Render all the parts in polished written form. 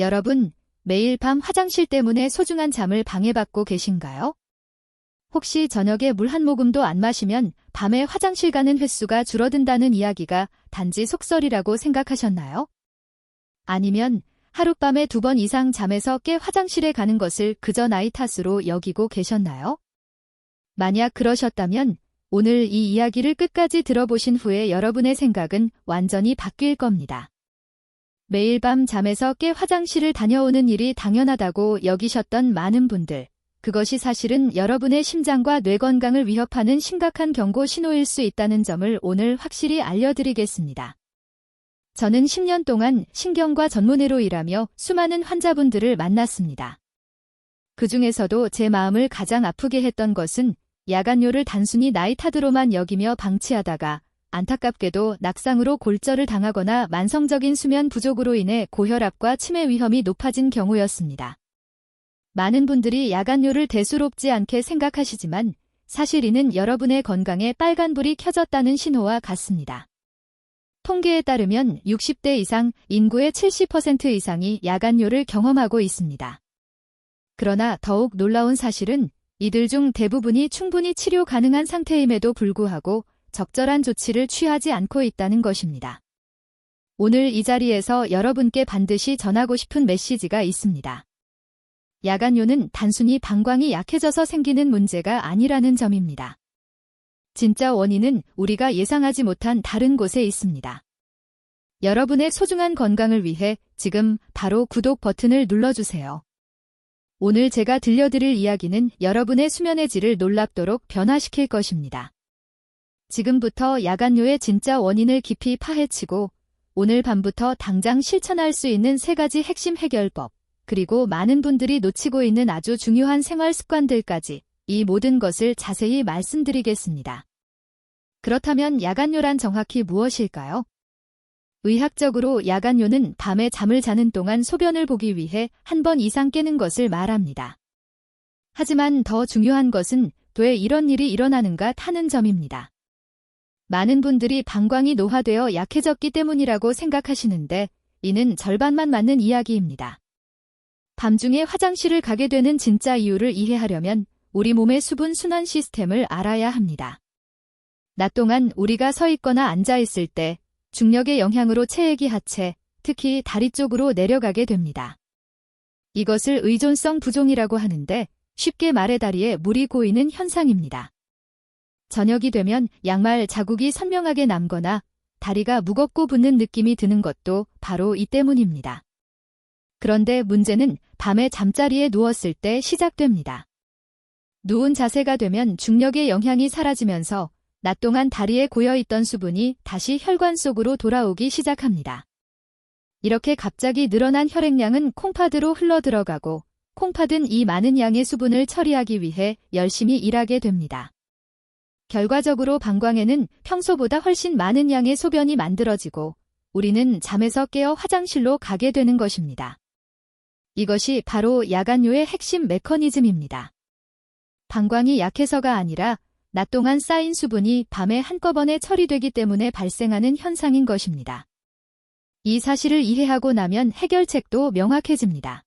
여러분, 매일 밤 화장실 때문에 소중한 잠을 방해받고 계신가요? 혹시 저녁에 물 한 모금도 안 마시면 밤에 화장실 가는 횟수가 줄어든다는 이야기가 단지 속설이라고 생각하셨나요? 아니면 하룻밤에 2번 이상 잠에서 깨 화장실에 가는 것을 그저 나이 탓으로 여기고 계셨나요? 만약 그러셨다면 오늘 이 이야기를 끝까지 들어보신 후에 여러분의 생각은 완전히 바뀔 겁니다. 매일 밤 잠에서 깨 화장실을 다녀오는 일이 당연하다고 여기셨던 많은 분들, 그것이 사실은 여러분의 심장과 뇌 건강을 위협하는 심각한 경고 신호일 수 있다는 점을 오늘 확실히 알려드리겠습니다. 저는 10년 동안 신경과 전문의로 일하며 수많은 환자분들을 만났습니다. 그 중에서도 제 마음을 가장 아프게 했던 것은 야간뇨를 단순히 나이 탓으로만 여기며 방치하다가 안타깝게도 낙상으로 골절을 당하거나 만성적인 수면 부족으로 인해 고혈압과 치매 위험이 높아진 경우였습니다. 많은 분들이 야간뇨를 대수롭지 않게 생각하시지만 사실 이는 여러분의 건강에 빨간불이 켜졌다는 신호와 같습니다. 통계에 따르면 60대 이상 인구의 70% 이상이 야간뇨를 경험하고 있습니다. 그러나 더욱 놀라운 사실은 이들 중 대부분이 충분히 치료 가능한 상태임에도 불구하고 적절한 조치를 취하지 않고 있다는 것입니다. 오늘 이 자리에서 여러분께 반드시 전하고 싶은 메시지가 있습니다. 야간뇨는 단순히 방광이 약해져서 생기는 문제가 아니라는 점입니다. 진짜 원인은 우리가 예상하지 못한 다른 곳에 있습니다. 여러분의 소중한 건강을 위해 지금 바로 구독 버튼을 눌러주세요. 오늘 제가 들려드릴 이야기는 여러분의 수면의 질을 놀랍도록 변화시킬 것입니다. 지금부터 야간뇨의 진짜 원인을 깊이 파헤치고 오늘 밤부터 당장 실천할 수 있는 3가지 핵심 해결법, 그리고 많은 분들이 놓치고 있는 아주 중요한 생활 습관들까지 이 모든 것을 자세히 말씀드리겠습니다. 그렇다면 야간뇨란 정확히 무엇일까요? 의학적으로 야간뇨는 밤에 잠을 자는 동안 소변을 보기 위해 한 번 이상 깨는 것을 말합니다. 하지만 더 중요한 것은 왜 이런 일이 일어나는가 하는 점입니다. 많은 분들이 방광이 노화되어 약해졌기 때문이라고 생각하시는데 이는 절반만 맞는 이야기입니다. 밤중에 화장실을 가게 되는 진짜 이유를 이해하려면 우리 몸의 수분 순환 시스템을 알아야 합니다. 낮 동안 우리가 서 있거나 앉아 있을 때 중력의 영향으로 체액이 하체, 특히 다리 쪽으로 내려가게 됩니다. 이것을 의존성 부종이라고 하는데 쉽게 말해 다리에 물이 고이는 현상입니다. 저녁이 되면 양말 자국이 선명하게 남거나 다리가 무겁고 붓는 느낌이 드는 것도 바로 이 때문입니다. 그런데 문제는 밤에 잠자리에 누웠을 때 시작됩니다. 누운 자세가 되면 중력의 영향이 사라지면서 낮 동안 다리에 고여있던 수분이 다시 혈관 속으로 돌아오기 시작합니다. 이렇게 갑자기 늘어난 혈액량은 콩팥으로 흘러들어가고 콩팥은 이 많은 양의 수분을 처리하기 위해 열심히 일하게 됩니다. 결과적으로 방광에는 평소보다 훨씬 많은 양의 소변이 만들어지고 우리는 잠에서 깨어 화장실로 가게 되는 것입니다. 이것이 바로 야간뇨의 핵심 메커니즘입니다. 방광이 약해서가 아니라 낮 동안 쌓인 수분이 밤에 한꺼번에 처리되기 때문에 발생하는 현상인 것입니다. 이 사실을 이해하고 나면 해결책도 명확해집니다.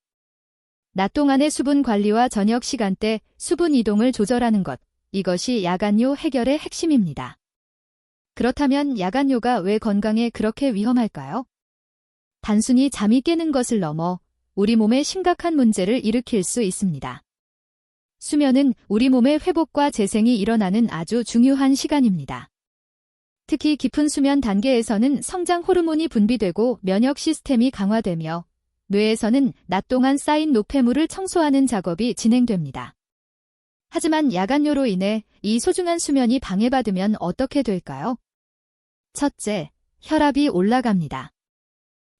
낮 동안의 수분 관리와 저녁 시간대 수분 이동을 조절하는 것, 이것이 야간뇨 해결의 핵심입니다. 그렇다면 야간뇨가 왜 건강에 그렇게 위험할까요? 단순히 잠이 깨는 것을 넘어 우리 몸에 심각한 문제를 일으킬 수 있습니다. 수면은 우리 몸의 회복과 재생이 일어나는 아주 중요한 시간입니다. 특히 깊은 수면 단계에서는 성장 호르몬이 분비되고 면역 시스템이 강화되며 뇌에서는 낮 동안 쌓인 노폐물을 청소하는 작업이 진행됩니다. 하지만 야간뇨로 인해 이 소중한 수면이 방해받으면 어떻게 될까요? 첫째, 혈압이 올라갑니다.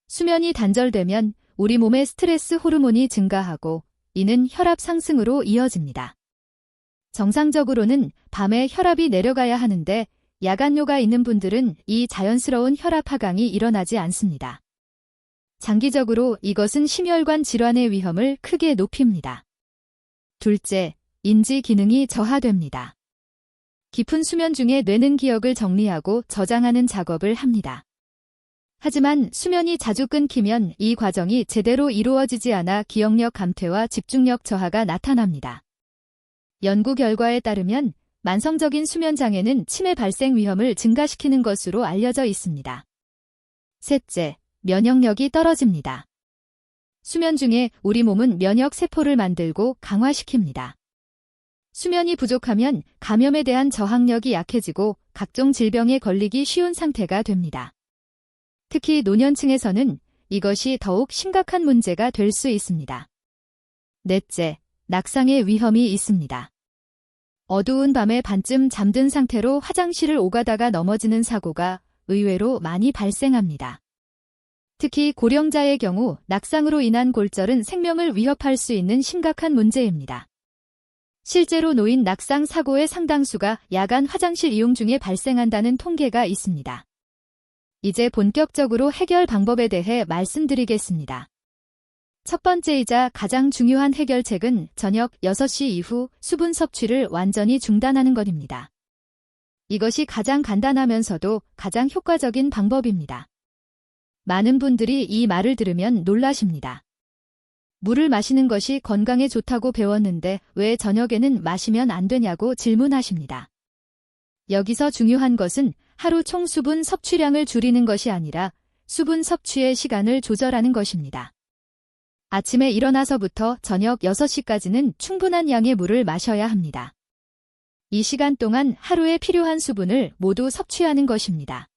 수면이 단절되면 우리 몸의 스트레스 호르몬이 증가하고 이는 혈압 상승으로 이어집니다. 정상적으로는 밤에 혈압이 내려가야 하는데 야간뇨가 있는 분들은 이 자연스러운 혈압 하강이 일어나지 않습니다. 장기적으로 이것은 심혈관 질환의 위험을 크게 높입니다. 둘째, 인지 기능이 저하됩니다. 깊은 수면 중에 뇌는 기억을 정리하고 저장하는 작업을 합니다. 하지만 수면이 자주 끊기면 이 과정이 제대로 이루어지지 않아 기억력 감퇴와 집중력 저하가 나타납니다. 연구 결과에 따르면 만성적인 수면 장애는 치매 발생 위험을 증가시키는 것으로 알려져 있습니다. 셋째, 면역력이 떨어집니다. 수면 중에 우리 몸은 면역 세포를 만들고 강화시킵니다. 수면이 부족하면 감염에 대한 저항력이 약해지고 각종 질병에 걸리기 쉬운 상태가 됩니다. 특히 노년층에서는 이것이 더욱 심각한 문제가 될 수 있습니다. 넷째, 낙상의 위험이 있습니다. 어두운 밤에 반쯤 잠든 상태로 화장실을 오가다가 넘어지는 사고가 의외로 많이 발생합니다. 특히 고령자의 경우 낙상으로 인한 골절은 생명을 위협할 수 있는 심각한 문제입니다. 실제로 노인 낙상 사고의 상당수가 야간 화장실 이용 중에 발생한다는 통계가 있습니다. 이제 본격적으로 해결 방법에 대해 말씀드리겠습니다. 첫 번째이자 가장 중요한 해결책은 저녁 6시 이후 수분 섭취를 완전히 중단하는 것입니다. 이것이 가장 간단하면서도 가장 효과적인 방법입니다. 많은 분들이 이 말을 들으면 놀라십니다. 물을 마시는 것이 건강에 좋다고 배웠는데 왜 저녁에는 마시면 안 되냐고 질문하십니다. 여기서 중요한 것은 하루 총 수분 섭취량을 줄이는 것이 아니라 수분 섭취의 시간을 조절하는 것입니다. 아침에 일어나서부터 저녁 6시까지는 충분한 양의 물을 마셔야 합니다. 이 시간 동안 하루에 필요한 수분을 모두 섭취하는 것입니다.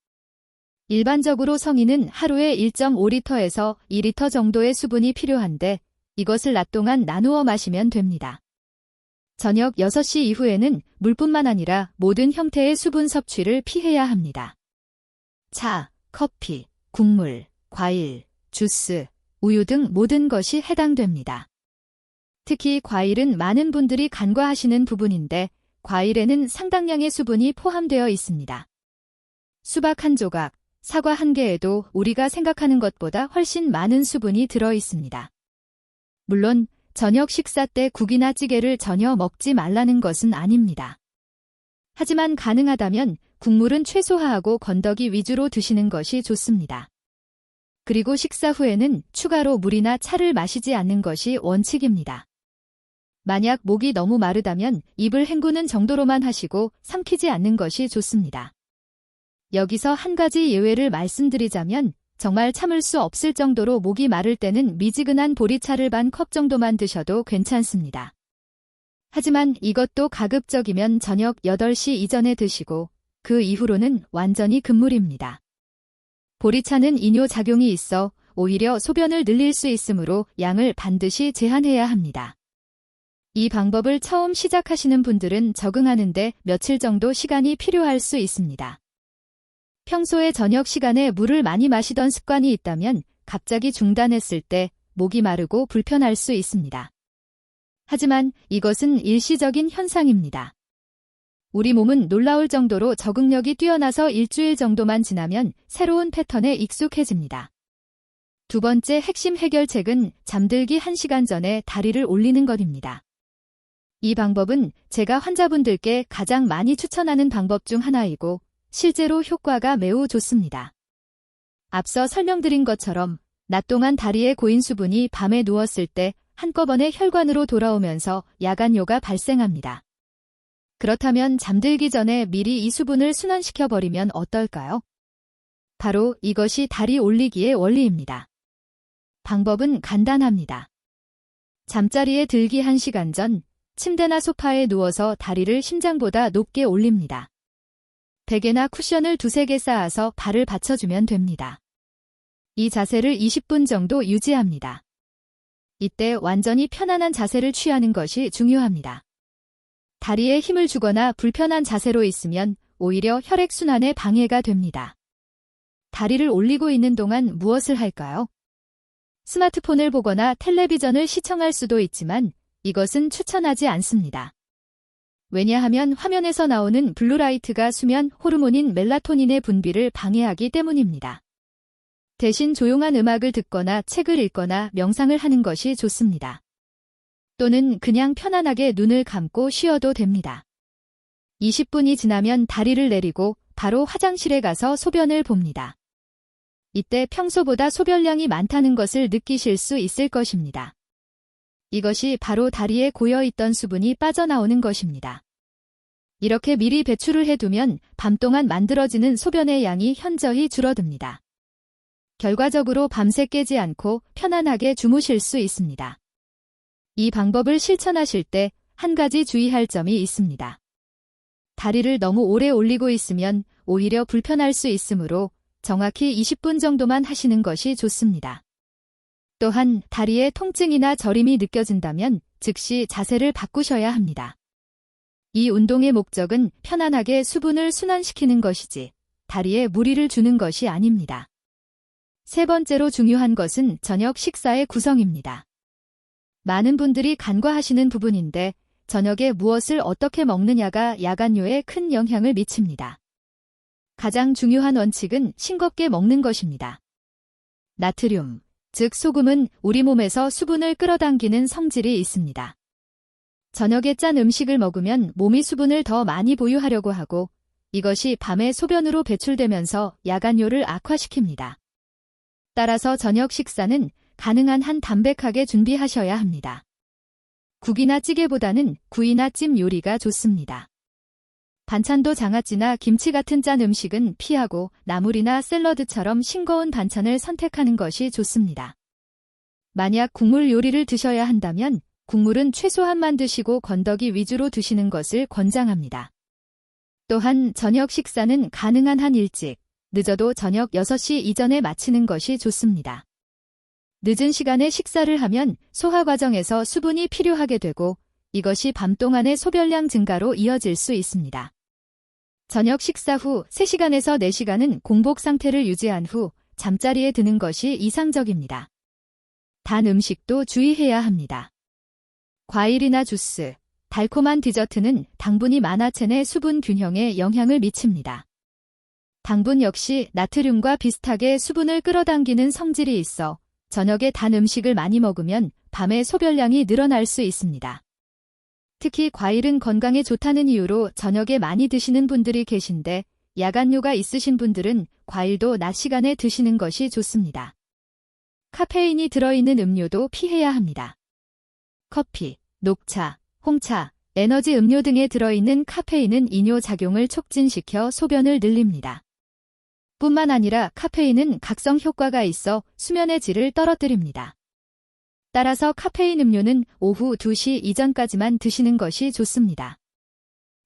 일반적으로 성인은 하루에 1.5리터에서 2리터 정도의 수분이 필요한데 이것을 낮 동안 나누어 마시면 됩니다. 저녁 6시 이후에는 물뿐만 아니라 모든 형태의 수분 섭취를 피해야 합니다. 차, 커피, 국물, 과일, 주스, 우유 등 모든 것이 해당됩니다. 특히 과일은 많은 분들이 간과하시는 부분인데 과일에는 상당량의 수분이 포함되어 있습니다. 수박 한 조각, 사과 한 개에도 우리가 생각하는 것보다 훨씬 많은 수분이 들어 있습니다. 물론 저녁 식사 때 국이나 찌개를 전혀 먹지 말라는 것은 아닙니다. 하지만 가능하다면 국물은 최소화하고 건더기 위주로 드시는 것이 좋습니다. 그리고 식사 후에는 추가로 물이나 차를 마시지 않는 것이 원칙입니다. 만약 목이 너무 마르다면 입을 헹구는 정도로만 하시고 삼키지 않는 것이 좋습니다. 여기서 한 가지 예외를 말씀드리자면 정말 참을 수 없을 정도로 목이 마를 때는 미지근한 보리차를 반 컵 정도만 드셔도 괜찮습니다. 하지만 이것도 가급적이면 저녁 8시 이전에 드시고 그 이후로는 완전히 금물입니다. 보리차는 이뇨 작용이 있어 오히려 소변을 늘릴 수 있으므로 양을 반드시 제한해야 합니다. 이 방법을 처음 시작하시는 분들은 적응하는데 며칠 정도 시간이 필요할 수 있습니다. 평소에 저녁 시간에 물을 많이 마시던 습관이 있다면 갑자기 중단했을 때 목이 마르고 불편할 수 있습니다. 하지만 이것은 일시적인 현상입니다. 우리 몸은 놀라울 정도로 적응력이 뛰어나서 일주일 정도만 지나면 새로운 패턴에 익숙해집니다. 두 번째 핵심 해결책은 잠들기 1시간 전에 다리를 올리는 것입니다. 이 방법은 제가 환자분들께 가장 많이 추천하는 방법 중 하나이고 실제로 효과가 매우 좋습니다. 앞서 설명드린 것처럼 낮 동안 다리에 고인 수분이 밤에 누웠을 때 한꺼번에 혈관으로 돌아오면서 야간요가 발생합니다. 그렇다면 잠들기 전에 미리 이 수분을 순환시켜버리면 어떨까요? 바로 이것이 다리 올리기의 원리입니다. 방법은 간단합니다. 잠자리에 들기 1시간 전 침대나 소파에 누워서 다리를 심장보다 높게 올립니다. 베개나 쿠션을 2-3개 쌓아서 발을 받쳐주면 됩니다. 이 자세를 20분 정도 유지합니다. 이때 완전히 편안한 자세를 취하는 것이 중요합니다. 다리에 힘을 주거나 불편한 자세로 있으면 오히려 혈액순환에 방해가 됩니다. 다리를 올리고 있는 동안 무엇을 할까요? 스마트폰을 보거나 텔레비전을 시청할 수도 있지만 이것은 추천하지 않습니다. 왜냐하면 화면에서 나오는 블루라이트가 수면 호르몬인 멜라토닌의 분비를 방해하기 때문입니다. 대신 조용한 음악을 듣거나 책을 읽거나 명상을 하는 것이 좋습니다. 또는 그냥 편안하게 눈을 감고 쉬어도 됩니다. 20분이 지나면 다리를 내리고 바로 화장실에 가서 소변을 봅니다. 이때 평소보다 소변량이 많다는 것을 느끼실 수 있을 것입니다. 이것이 바로 다리에 고여있던 수분이 빠져나오는 것입니다. 이렇게 미리 배출을 해두면 밤 동안 만들어지는 소변의 양이 현저히 줄어듭니다. 결과적으로 밤새 깨지 않고 편안하게 주무실 수 있습니다. 이 방법을 실천하실 때 한 가지 주의할 점이 있습니다. 다리를 너무 오래 올리고 있으면 오히려 불편할 수 있으므로 정확히 20분 정도만 하시는 것이 좋습니다. 또한 다리에 통증이나 저림이 느껴진다면 즉시 자세를 바꾸셔야 합니다. 이 운동의 목적은 편안하게 수분을 순환시키는 것이지 다리에 무리를 주는 것이 아닙니다. 세 번째로 중요한 것은 저녁 식사의 구성입니다. 많은 분들이 간과하시는 부분인데 저녁에 무엇을 어떻게 먹느냐가 야간뇨에 큰 영향을 미칩니다. 가장 중요한 원칙은 싱겁게 먹는 것입니다. 나트륨, 즉 소금은 우리 몸에서 수분을 끌어당기는 성질이 있습니다. 저녁에 짠 음식을 먹으면 몸이 수분을 더 많이 보유하려고 하고 이것이 밤에 소변으로 배출되면서 야간뇨를 악화시킵니다. 따라서 저녁 식사는 가능한 한 담백하게 준비하셔야 합니다. 국이나 찌개보다는 구이나 찜 요리가 좋습니다. 반찬도 장아찌나 김치 같은 짠 음식은 피하고 나물이나 샐러드처럼 싱거운 반찬을 선택하는 것이 좋습니다. 만약 국물 요리를 드셔야 한다면 국물은 최소한만 드시고 건더기 위주로 드시는 것을 권장합니다. 또한 저녁 식사는 가능한 한 일찍, 늦어도 저녁 6시 이전에 마치는 것이 좋습니다. 늦은 시간에 식사를 하면 소화 과정에서 수분이 필요하게 되고 이것이 밤 동안의 소변량 증가로 이어질 수 있습니다. 저녁 식사 후 3시간에서 4시간은 공복 상태를 유지한 후 잠자리에 드는 것이 이상적입니다. 단 음식도 주의해야 합니다. 과일이나 주스, 달콤한 디저트는 당분이 많아 체내 수분 균형에 영향을 미칩니다. 당분 역시 나트륨과 비슷하게 수분을 끌어당기는 성질이 있어 저녁에 단 음식을 많이 먹으면 밤에 소변량이 늘어날 수 있습니다. 특히 과일은 건강에 좋다는 이유로 저녁에 많이 드시는 분들이 계신데 야간뇨가 있으신 분들은 과일도 낮 시간에 드시는 것이 좋습니다. 카페인이 들어있는 음료도 피해야 합니다. 커피, 녹차, 홍차, 에너지 음료 등에 들어있는 카페인은 이뇨 작용을 촉진시켜 소변을 늘립니다. 뿐만 아니라 카페인은 각성 효과가 있어 수면의 질을 떨어뜨립니다. 따라서 카페인 음료는 오후 2시 이전까지만 드시는 것이 좋습니다.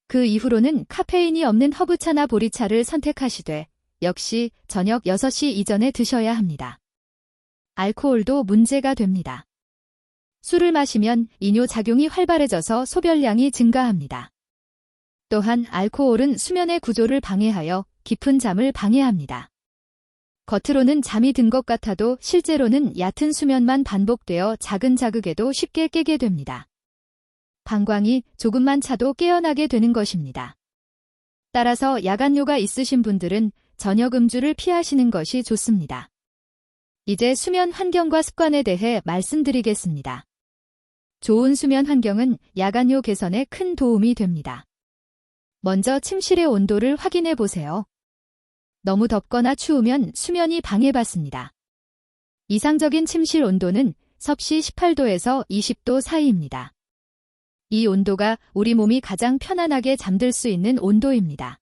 그 이후로는 카페인이 없는 허브차나 보리차를 선택하시되 역시 저녁 6시 이전에 드셔야 합니다. 알코올도 문제가 됩니다. 술을 마시면 이뇨 작용이 활발해져서 소변량이 증가합니다. 또한 알코올은 수면의 구조를 방해하여 깊은 잠을 방해합니다. 겉으로는 잠이 든 것 같아도 실제로는 얕은 수면만 반복되어 작은 자극에도 쉽게 깨게 됩니다. 방광이 조금만 차도 깨어나게 되는 것입니다. 따라서 야간뇨가 있으신 분들은 저녁 음주를 피하시는 것이 좋습니다. 이제 수면 환경과 습관에 대해 말씀드리겠습니다. 좋은 수면 환경은 야간뇨 개선에 큰 도움이 됩니다. 먼저 침실의 온도를 확인해 보세요. 너무 덥거나 추우면 수면이 방해받습니다. 이상적인 침실 온도는 섭씨 18도에서 20도 사이입니다. 이 온도가 우리 몸이 가장 편안하게 잠들 수 있는 온도입니다.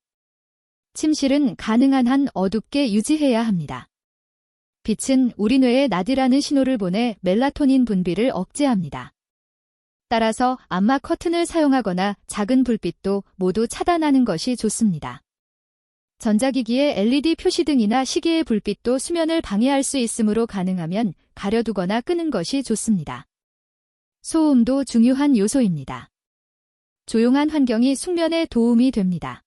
침실은 가능한 한 어둡게 유지해야 합니다. 빛은 우리 뇌에 낮이라는 신호를 보내 멜라토닌 분비를 억제합니다. 따라서 암막 커튼을 사용하거나 작은 불빛도 모두 차단하는 것이 좋습니다. 전자기기의 LED 표시등이나 시계의 불빛도 수면을 방해할 수 있으므로 가능하면 가려두거나 끄는 것이 좋습니다. 소음도 중요한 요소입니다. 조용한 환경이 숙면에 도움이 됩니다.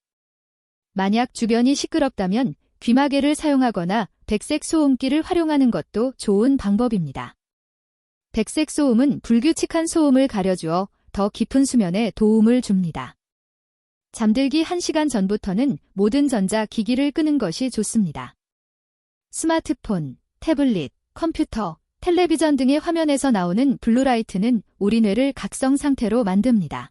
만약 주변이 시끄럽다면 귀마개를 사용하거나 백색 소음기를 활용하는 것도 좋은 방법입니다. 백색 소음은 불규칙한 소음을 가려주어 더 깊은 수면에 도움을 줍니다. 잠들기 1시간 전부터는 모든 전자기기를 끄는 것이 좋습니다. 스마트폰, 태블릿, 컴퓨터, 텔레비전 등의 화면에서 나오는 블루라이트는 우리 뇌를 각성 상태로 만듭니다.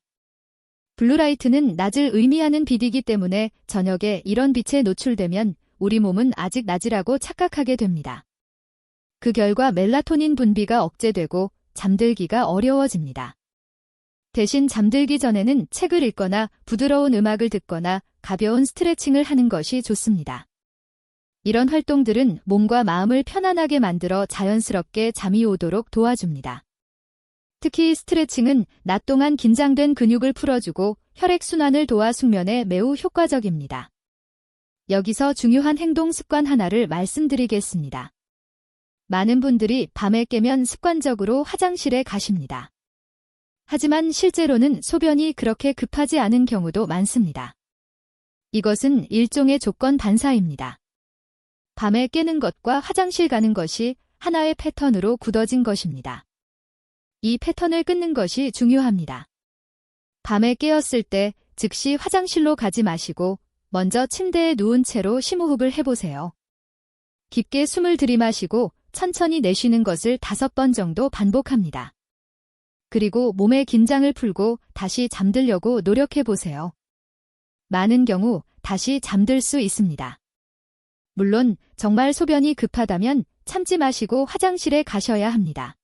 블루라이트는 낮을 의미하는 빛이기 때문에 저녁에 이런 빛에 노출되면 우리 몸은 아직 낮이라고 착각하게 됩니다. 그 결과 멜라토닌 분비가 억제되고 잠들기가 어려워집니다. 대신 잠들기 전에는 책을 읽거나 부드러운 음악을 듣거나 가벼운 스트레칭을 하는 것이 좋습니다. 이런 활동들은 몸과 마음을 편안하게 만들어 자연스럽게 잠이 오도록 도와줍니다. 특히 스트레칭은 낮 동안 긴장된 근육을 풀어주고 혈액순환을 도와 숙면에 매우 효과적입니다. 여기서 중요한 행동 습관 하나를 말씀드리겠습니다. 많은 분들이 밤에 깨면 습관적으로 화장실에 가십니다. 하지만 실제로는 소변이 그렇게 급하지 않은 경우도 많습니다. 이것은 일종의 조건 반사입니다. 밤에 깨는 것과 화장실 가는 것이 하나의 패턴으로 굳어진 것입니다. 이 패턴을 끊는 것이 중요합니다. 밤에 깨었을 때 즉시 화장실로 가지 마시고 먼저 침대에 누운 채로 심호흡을 해보세요. 깊게 숨을 들이마시고 천천히 내쉬는 것을 5번 정도 반복합니다. 그리고 몸의 긴장을 풀고 다시 잠들려고 노력해보세요. 많은 경우 다시 잠들 수 있습니다. 물론 정말 소변이 급하다면 참지 마시고 화장실에 가셔야 합니다.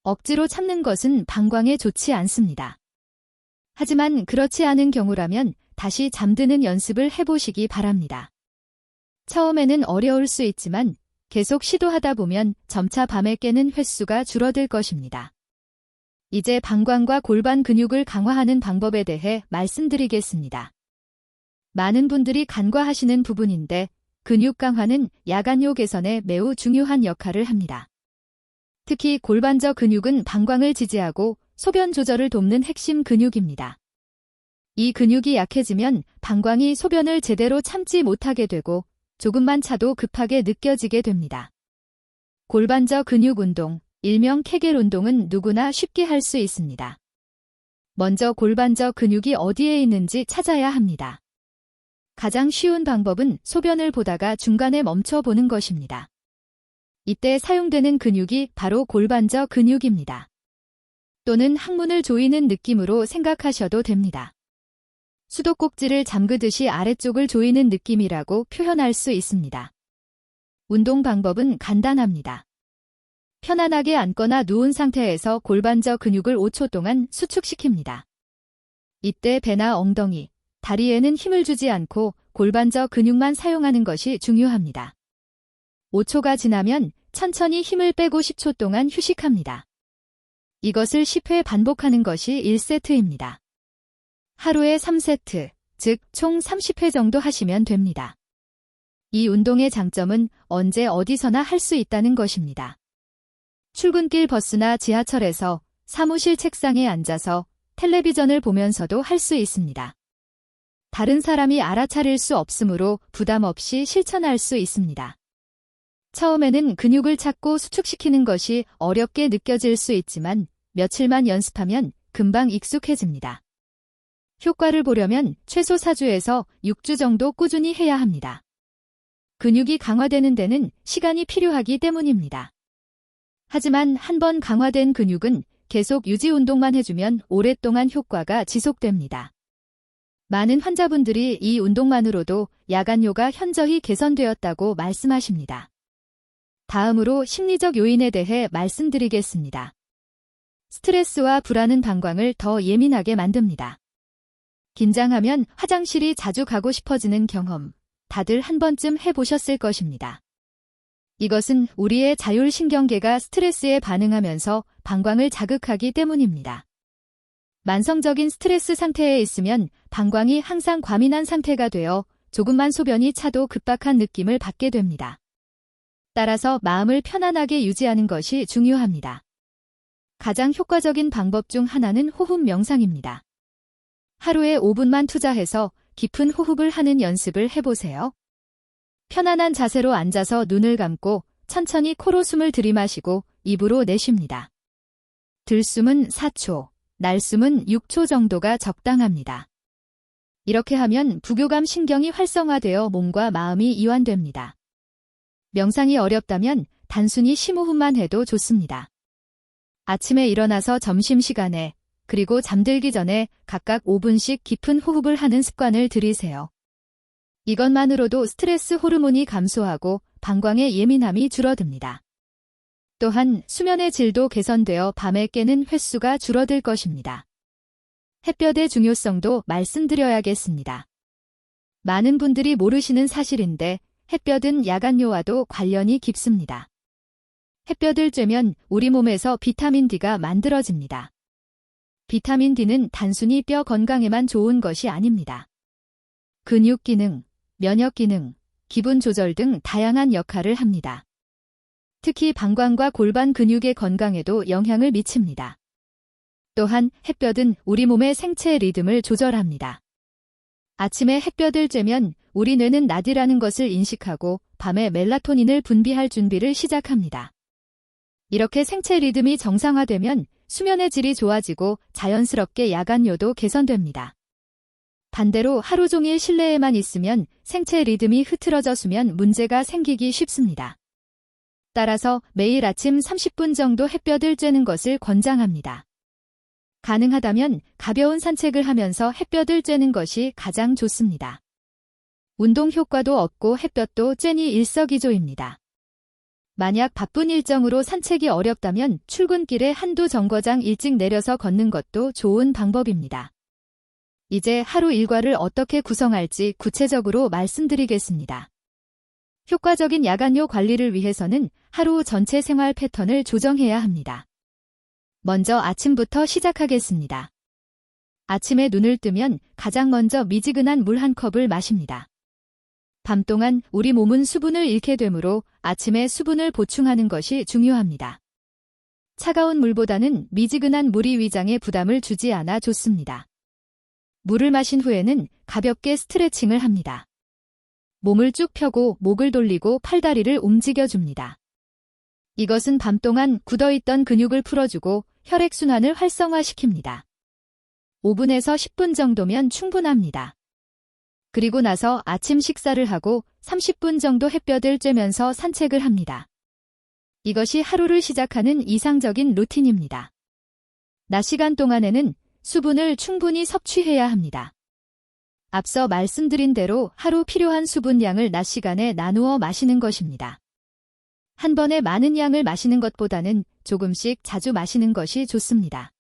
억지로 참는 것은 방광에 좋지 않습니다. 하지만 그렇지 않은 경우라면 다시 잠드는 연습을 해보시기 바랍니다. 처음에는 어려울 수 있지만 계속 시도하다 보면 점차 밤에 깨는 횟수가 줄어들 것입니다. 이제 방광과 골반 근육을 강화하는 방법에 대해 말씀드리겠습니다. 많은 분들이 간과하시는 부분인데 근육 강화는 야간요 개선에 매우 중요한 역할을 합니다. 특히 골반저 근육은 방광을 지지하고 소변 조절을 돕는 핵심 근육입니다. 이 근육이 약해지면 방광이 소변을 제대로 참지 못하게 되고 조금만 차도 급하게 느껴지게 됩니다. 골반저 근육 운동, 일명 케겔 운동은 누구나 쉽게 할 수 있습니다. 먼저 골반저 근육이 어디에 있는지 찾아야 합니다. 가장 쉬운 방법은 소변을 보다가 중간에 멈춰 보는 것입니다. 이때 사용되는 근육이 바로 골반저 근육입니다. 또는 항문을 조이는 느낌으로 생각하셔도 됩니다. 수도꼭지를 잠그듯이 아래쪽을 조이는 느낌이라고 표현할 수 있습니다. 운동 방법은 간단합니다. 편안하게 앉거나 누운 상태에서 골반저 근육을 5초 동안 수축시킵니다. 이때 배나 엉덩이, 다리에는 힘을 주지 않고 골반저 근육만 사용하는 것이 중요합니다. 5초가 지나면 천천히 힘을 빼고 10초 동안 휴식합니다. 이것을 10회 반복하는 것이 1세트입니다. 하루에 3세트, 즉 총 30회 정도 하시면 됩니다. 이 운동의 장점은 언제 어디서나 할 수 있다는 것입니다. 출근길 버스나 지하철에서 사무실 책상에 앉아서 텔레비전을 보면서도 할 수 있습니다. 다른 사람이 알아차릴 수 없으므로 부담 없이 실천할 수 있습니다. 처음에는 근육을 찾고 수축시키는 것이 어렵게 느껴질 수 있지만 며칠만 연습하면 금방 익숙해집니다. 효과를 보려면 최소 4주에서 6주 정도 꾸준히 해야 합니다. 근육이 강화되는 데는 시간이 필요하기 때문입니다. 하지만 한번 강화된 근육은 계속 유지 운동만 해주면 오랫동안 효과가 지속됩니다. 많은 환자분들이 이 운동만으로도 야간요가 현저히 개선되었다고 말씀하십니다. 다음으로 심리적 요인에 대해 말씀드리겠습니다. 스트레스와 불안은 방광을 더 예민하게 만듭니다. 긴장하면 화장실이 자주 가고 싶어지는 경험, 다들 한 번쯤 해보셨을 것입니다. 이것은 우리의 자율신경계가 스트레스에 반응하면서 방광을 자극하기 때문입니다. 만성적인 스트레스 상태에 있으면 방광이 항상 과민한 상태가 되어 조금만 소변이 차도 급박한 느낌을 받게 됩니다. 따라서 마음을 편안하게 유지하는 것이 중요합니다. 가장 효과적인 방법 중 하나는 호흡 명상입니다. 하루에 5분만 투자해서 깊은 호흡을 하는 연습을 해보세요. 편안한 자세로 앉아서 눈을 감고 천천히 코로 숨을 들이마시고 입으로 내쉽니다. 들숨은 4초, 날숨은 6초 정도가 적당합니다. 이렇게 하면 부교감 신경이 활성화되어 몸과 마음이 이완됩니다. 명상이 어렵다면 단순히 심호흡만 해도 좋습니다. 아침에 일어나서 점심시간에 그리고 잠들기 전에 각각 5분씩 깊은 호흡을 하는 습관을 들이세요. 이것만으로도 스트레스 호르몬이 감소하고 방광의 예민함이 줄어듭니다. 또한 수면의 질도 개선되어 밤에 깨는 횟수가 줄어들 것입니다. 햇볕의 중요성도 말씀드려야겠습니다. 많은 분들이 모르시는 사실인데 햇볕은 야간요와도 관련이 깊습니다. 햇볕을 쬐면 우리 몸에서 비타민 D가 만들어집니다. 비타민 D는 단순히 뼈 건강에만 좋은 것이 아닙니다. 근육 기능, 면역 기능, 기분 조절 등 다양한 역할을 합니다. 특히 방광과 골반 근육의 건강에도 영향을 미칩니다. 또한 햇볕은 우리 몸의 생체 리듬을 조절합니다. 아침에 햇볕을 쬐면 우리 뇌는 낮이라는 것을 인식하고 밤에 멜라토닌을 분비할 준비를 시작합니다. 이렇게 생체 리듬이 정상화되면 수면의 질이 좋아지고 자연스럽게 야간요도 개선됩니다. 반대로 하루 종일 실내에만 있으면 생체 리듬이 흐트러져 수면 문제가 생기기 쉽습니다. 따라서 매일 아침 30분 정도 햇볕을 쬐는 것을 권장합니다. 가능하다면 가벼운 산책을 하면서 햇볕을 쬐는 것이 가장 좋습니다. 운동 효과도 없고 햇볕도 쬐니 일석이조입니다. 만약 바쁜 일정으로 산책이 어렵다면 출근길에 한두 정거장 일찍 내려서 걷는 것도 좋은 방법입니다. 이제 하루 일과를 어떻게 구성할지 구체적으로 말씀드리겠습니다. 효과적인 야간요 관리를 위해서는 하루 전체 생활 패턴을 조정해야 합니다. 먼저 아침부터 시작하겠습니다. 아침에 눈을 뜨면 가장 먼저 미지근한 물 한 컵을 마십니다. 밤 동안 우리 몸은 수분을 잃게 되므로 아침에 수분을 보충하는 것이 중요합니다. 차가운 물보다는 미지근한 물이 위장에 부담을 주지 않아 좋습니다. 물을 마신 후에는 가볍게 스트레칭을 합니다. 몸을 쭉 펴고 목을 돌리고 팔다리를 움직여줍니다. 이것은 밤 동안 굳어있던 근육을 풀어주고 혈액순환을 활성화시킵니다. 5분에서 10분 정도면 충분합니다. 그리고 나서 아침 식사를 하고 30분 정도 햇볕을 쬐면서 산책을 합니다. 이것이 하루를 시작하는 이상적인 루틴입니다. 낮 시간 동안에는 수분을 충분히 섭취해야 합니다. 앞서 말씀드린 대로 하루 필요한 수분량을 낮 시간에 나누어 마시는 것입니다. 한 번에 많은 양을 마시는 것보다는 조금씩 자주 마시는 것이 좋습니다.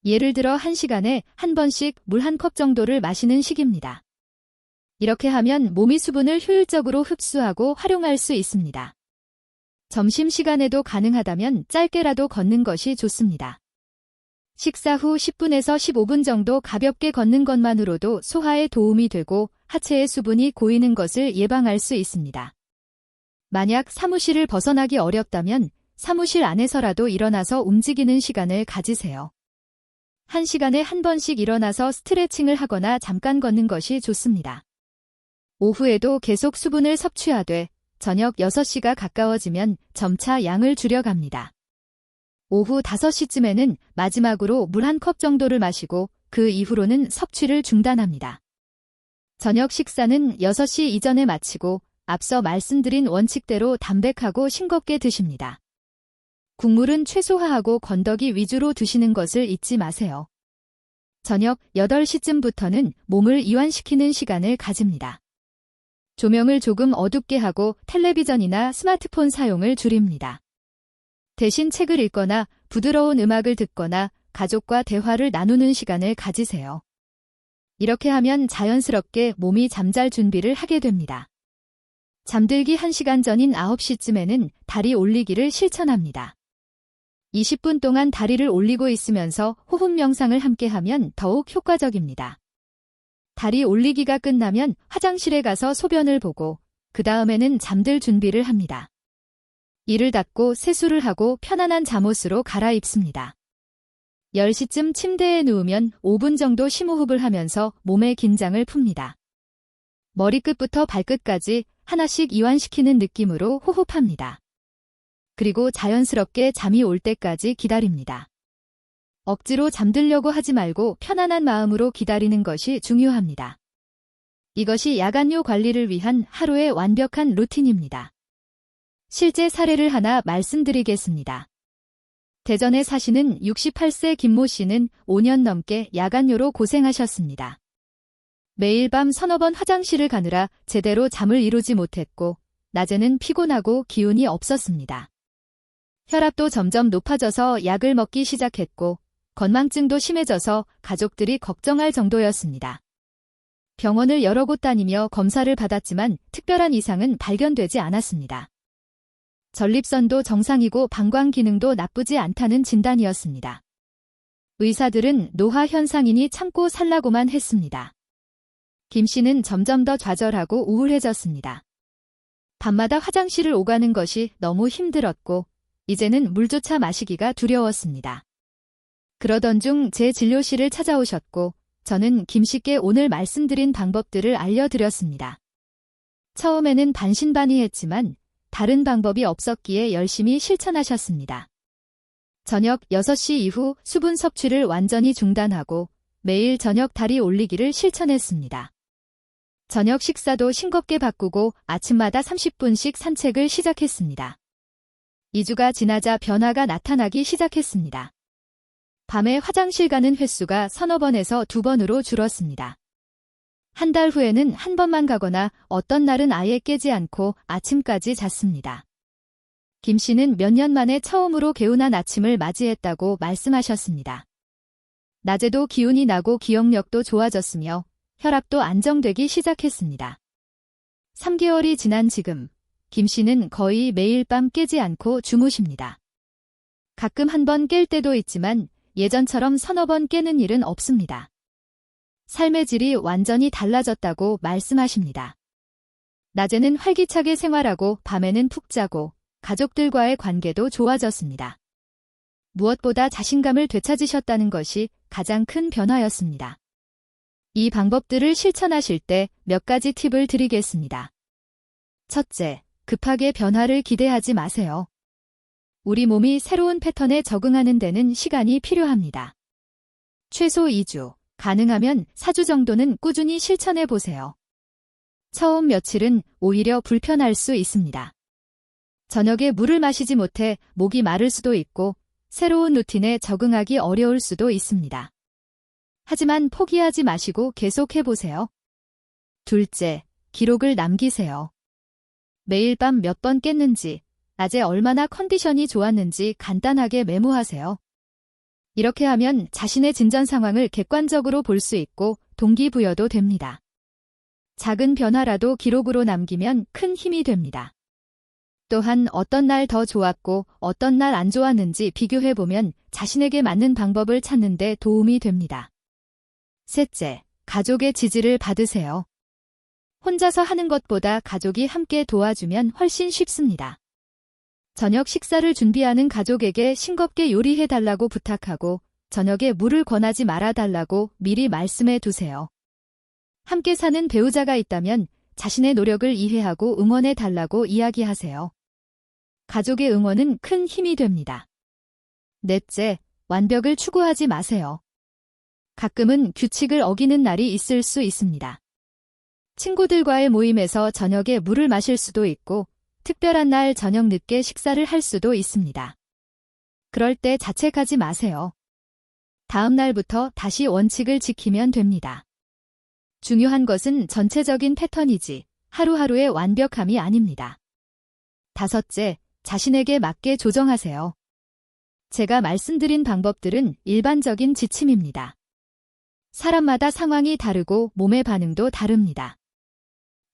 예를 들어 1시간에 한 번씩 물 한 컵 정도를 마시는 식입니다. 이렇게 하면 몸이 수분을 효율적으로 흡수하고 활용할 수 있습니다. 점심시간에도 가능하다면 짧게라도 걷는 것이 좋습니다. 식사 후 10분에서 15분 정도 가볍게 걷는 것만으로도 소화에 도움이 되고 하체의 수분이 고이는 것을 예방할 수 있습니다. 만약 사무실을 벗어나기 어렵다면 사무실 안에서라도 일어나서 움직이는 시간을 가지세요. 1시간에 한 번씩 일어나서 스트레칭을 하거나 잠깐 걷는 것이 좋습니다. 오후에도 계속 수분을 섭취하되 저녁 6시가 가까워지면 점차 양을 줄여갑니다. 오후 5시쯤에는 마지막으로 물 한 컵 정도를 마시고 그 이후로는 섭취를 중단합니다. 저녁 식사는 6시 이전에 마치고 앞서 말씀드린 원칙대로 담백하고 싱겁게 드십니다. 국물은 최소화하고 건더기 위주로 드시는 것을 잊지 마세요. 저녁 8시쯤부터는 몸을 이완시키는 시간을 가집니다. 조명을 조금 어둡게 하고 텔레비전이나 스마트폰 사용을 줄입니다. 대신 책을 읽거나 부드러운 음악을 듣거나 가족과 대화를 나누는 시간을 가지세요. 이렇게 하면 자연스럽게 몸이 잠잘 준비를 하게 됩니다. 잠들기 1시간 전인 9시쯤에는 다리 올리기를 실천합니다. 20분 동안 다리를 올리고 있으면서 호흡 명상을 함께하면 더욱 효과적입니다. 다리 올리기가 끝나면 화장실에 가서 소변을 보고 그 다음에는 잠들 준비를 합니다. 이를 닫고 세수를 하고 편안한 잠옷으로 갈아입습니다. 10시쯤 침대에 누우면 5분 정도 심호흡을 하면서 몸의 긴장을 풉니다. 머리끝부터 발끝까지 하나씩 이완시키는 느낌으로 호흡합니다. 그리고 자연스럽게 잠이 올 때까지 기다립니다. 억지로 잠들려고 하지 말고 편안한 마음으로 기다리는 것이 중요합니다. 이것이 야간요 관리를 위한 하루의 완벽한 루틴입니다. 실제 사례를 하나 말씀드리겠습니다. 대전에 사시는 68세 김모 씨는 5년 넘게 야간요로 고생하셨습니다. 매일 밤 서너 번 화장실을 가느라 제대로 잠을 이루지 못했고, 낮에는 피곤하고 기운이 없었습니다. 혈압도 점점 높아져서 약을 먹기 시작했고, 건망증도 심해져서 가족들이 걱정할 정도였습니다. 병원을 여러 곳 다니며 검사를 받았지만 특별한 이상은 발견되지 않았습니다. 전립선도 정상이고 방광 기능도 나쁘지 않다는 진단이었습니다. 의사들은 노화 현상이니 참고 살라고만 했습니다. 김 씨는 점점 더 좌절하고 우울해졌습니다. 밤마다 화장실을 오가는 것이 너무 힘들었고, 이제는 물조차 마시기가 두려웠습니다. 그러던 중 제 진료실을 찾아오셨고, 저는 김 씨께 오늘 말씀드린 방법들을 알려드렸습니다. 처음에는 반신반의했지만 다른 방법이 없었기에 열심히 실천하셨습니다. 저녁 6시 이후 수분 섭취를 완전히 중단하고 매일 저녁 다리 올리기를 실천했습니다. 저녁 식사도 싱겁게 바꾸고 아침마다 30분씩 산책을 시작했습니다. 2주가 지나자 변화가 나타나기 시작했습니다. 밤에 화장실 가는 횟수가 서너 번에서 2번으로 줄었습니다. 한 달 후에는 한 번만 가거나 어떤 날은 아예 깨지 않고 아침까지 잤습니다. 김 씨는 몇 년 만에 처음으로 개운한 아침을 맞이했다고 말씀하셨습니다. 낮에도 기운이 나고 기억력도 좋아졌으며 혈압도 안정되기 시작했습니다. 3개월이 지난 지금, 김 씨는 거의 매일 밤 깨지 않고 주무십니다. 가끔 한 번 깰 때도 있지만 예전처럼 서너 번 깨는 일은 없습니다. 삶의 질이 완전히 달라졌다고 말씀하십니다. 낮에는 활기차게 생활하고 밤에는 푹 자고 가족들과의 관계도 좋아졌습니다. 무엇보다 자신감을 되찾으셨다는 것이 가장 큰 변화였습니다. 이 방법들을 실천하실 때 몇 가지 팁을 드리겠습니다. 첫째, 급하게 변화를 기대하지 마세요. 우리 몸이 새로운 패턴에 적응하는 데는 시간이 필요합니다. 최소 2주, 가능하면 4주 정도는 꾸준히 실천해 보세요. 처음 며칠은 오히려 불편할 수 있습니다. 저녁에 물을 마시지 못해 목이 마를 수도 있고 새로운 루틴에 적응하기 어려울 수도 있습니다. 하지만 포기하지 마시고 계속해 보세요. 둘째, 기록을 남기세요. 매일 밤 몇 번 깼는지, 낮에 얼마나 컨디션이 좋았는지 간단하게 메모하세요. 이렇게 하면 자신의 진전 상황을 객관적으로 볼 수 있고 동기부여도 됩니다. 작은 변화라도 기록으로 남기면 큰 힘이 됩니다. 또한 어떤 날 더 좋았고 어떤 날 안 좋았는지 비교해보면 자신에게 맞는 방법을 찾는 데 도움이 됩니다. 셋째, 가족의 지지를 받으세요. 혼자서 하는 것보다 가족이 함께 도와주면 훨씬 쉽습니다. 저녁 식사를 준비하는 가족에게 싱겁게 요리해달라고 부탁하고 저녁에 물을 권하지 말아달라고 미리 말씀해 두세요. 함께 사는 배우자가 있다면 자신의 노력을 이해하고 응원해달라고 이야기하세요. 가족의 응원은 큰 힘이 됩니다. 넷째, 완벽을 추구하지 마세요. 가끔은 규칙을 어기는 날이 있을 수 있습니다. 친구들과의 모임에서 저녁에 물을 마실 수도 있고 특별한 날 저녁 늦게 식사를 할 수도 있습니다. 그럴 때 자책하지 마세요. 다음 날부터 다시 원칙을 지키면 됩니다. 중요한 것은 전체적인 패턴이지 하루하루의 완벽함이 아닙니다. 다섯째, 자신에게 맞게 조정하세요. 제가 말씀드린 방법들은 일반적인 지침입니다. 사람마다 상황이 다르고 몸의 반응도 다릅니다.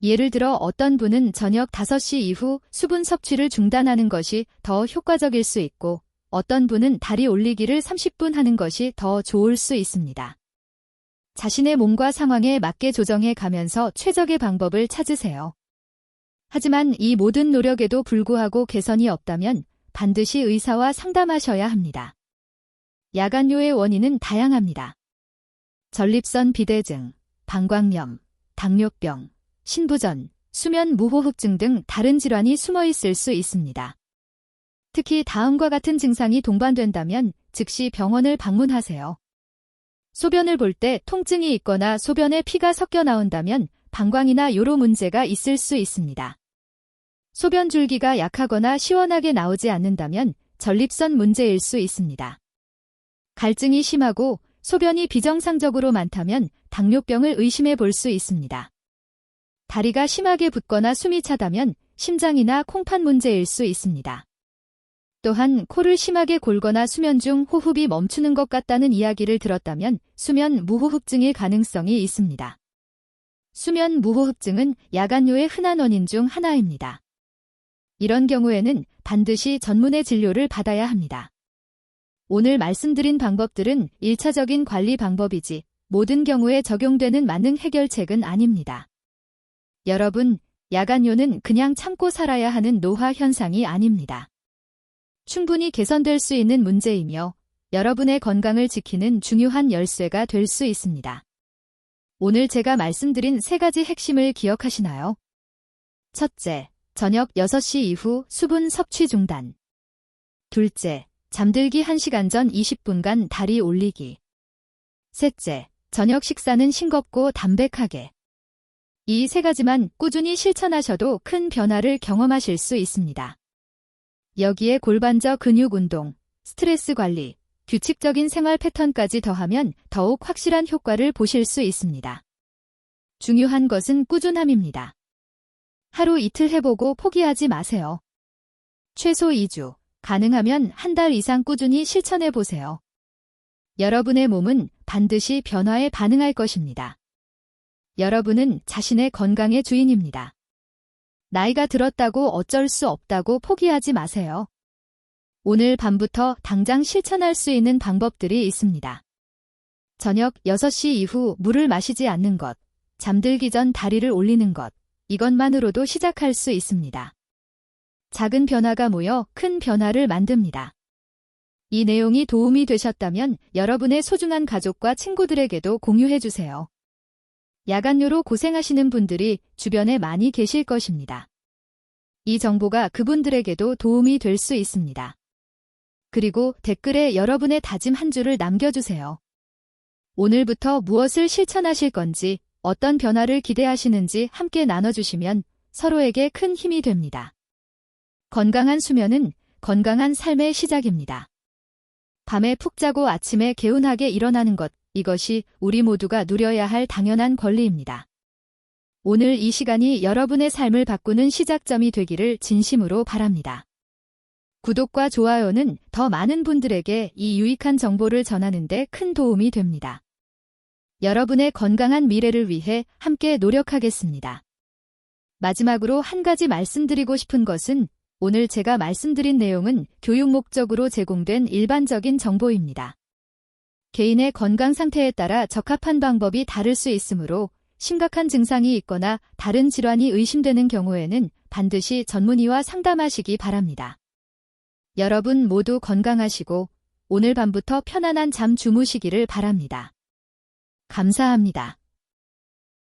예를 들어 어떤 분은 저녁 5시 이후 수분 섭취를 중단하는 것이 더 효과적일 수 있고 어떤 분은 다리 올리기를 30분 하는 것이 더 좋을 수 있습니다. 자신의 몸과 상황에 맞게 조정해 가면서 최적의 방법을 찾으세요. 하지만 이 모든 노력에도 불구하고 개선이 없다면 반드시 의사와 상담하셔야 합니다. 야간요의 원인은 다양합니다. 전립선 비대증, 방광염, 당뇨병, 신부전, 수면 무호흡증 등 다른 질환이 숨어 있을 수 있습니다. 특히 다음과 같은 증상이 동반된다면 즉시 병원을 방문하세요. 소변을 볼 때 통증이 있거나 소변에 피가 섞여 나온다면 방광이나 요로 문제가 있을 수 있습니다. 소변 줄기가 약하거나 시원하게 나오지 않는다면 전립선 문제일 수 있습니다. 갈증이 심하고 소변이 비정상적으로 많다면 당뇨병을 의심해 볼 수 있습니다. 다리가 심하게 붓거나 숨이 차다면 심장이나 콩팥 문제일 수 있습니다. 또한 코를 심하게 골거나 수면 중 호흡이 멈추는 것 같다는 이야기를 들었다면 수면 무호흡증일 가능성이 있습니다. 수면 무호흡증은 야간뇨의 흔한 원인 중 하나입니다. 이런 경우에는 반드시 전문의 진료를 받아야 합니다. 오늘 말씀드린 방법들은 1차적인 관리 방법이지 모든 경우에 적용되는 만능 해결책은 아닙니다. 여러분, 야간뇨는 그냥 참고 살아야 하는 노화 현상이 아닙니다. 충분히 개선될 수 있는 문제이며 여러분의 건강을 지키는 중요한 열쇠가 될 수 있습니다. 오늘 제가 말씀드린 3가지 핵심을 기억하시나요? 첫째, 저녁 6시 이후 수분 섭취 중단. 둘째, 잠들기 1시간 전 20분간 다리 올리기. 셋째, 저녁 식사는 싱겁고 담백하게. 이 3가지만 꾸준히 실천하셔도 큰 변화를 경험하실 수 있습니다. 여기에 골반저 근육 운동, 스트레스 관리, 규칙적인 생활 패턴까지 더하면 더욱 확실한 효과를 보실 수 있습니다. 중요한 것은 꾸준함입니다. 하루 이틀 해보고 포기하지 마세요. 최소 2주, 가능하면 1달 이상 꾸준히 실천해보세요. 여러분의 몸은 반드시 변화에 반응할 것입니다. 여러분은 자신의 건강의 주인입니다. 나이가 들었다고 어쩔 수 없다고 포기하지 마세요. 오늘 밤부터 당장 실천할 수 있는 방법들이 있습니다. 저녁 6시 이후 물을 마시지 않는 것, 잠들기 전 다리를 올리는 것, 이것만으로도 시작할 수 있습니다. 작은 변화가 모여 큰 변화를 만듭니다. 이 내용이 도움이 되셨다면 여러분의 소중한 가족과 친구들에게도 공유해주세요. 야간뇨로 고생하시는 분들이 주변에 많이 계실 것입니다. 이 정보가 그분들에게도 도움이 될 수 있습니다. 그리고 댓글에 여러분의 다짐 한 줄을 남겨주세요. 오늘부터 무엇을 실천하실 건지, 어떤 변화를 기대하시는지 함께 나눠주시면 서로에게 큰 힘이 됩니다. 건강한 수면은 건강한 삶의 시작입니다. 밤에 푹 자고 아침에 개운하게 일어나는 것, 이것이 우리 모두가 누려야 할 당연한 권리입니다. 오늘 이 시간이 여러분의 삶을 바꾸는 시작점이 되기를 진심으로 바랍니다. 구독과 좋아요는 더 많은 분들에게 이 유익한 정보를 전하는 데 큰 도움이 됩니다. 여러분의 건강한 미래를 위해 함께 노력하겠습니다. 마지막으로 한 가지 말씀드리고 싶은 것은 오늘 제가 말씀드린 내용은 교육 목적으로 제공된 일반적인 정보입니다. 개인의 건강 상태에 따라 적합한 방법이 다를 수 있으므로 심각한 증상이 있거나 다른 질환이 의심되는 경우에는 반드시 전문의와 상담하시기 바랍니다. 여러분 모두 건강하시고 오늘 밤부터 편안한 잠 주무시기를 바랍니다. 감사합니다.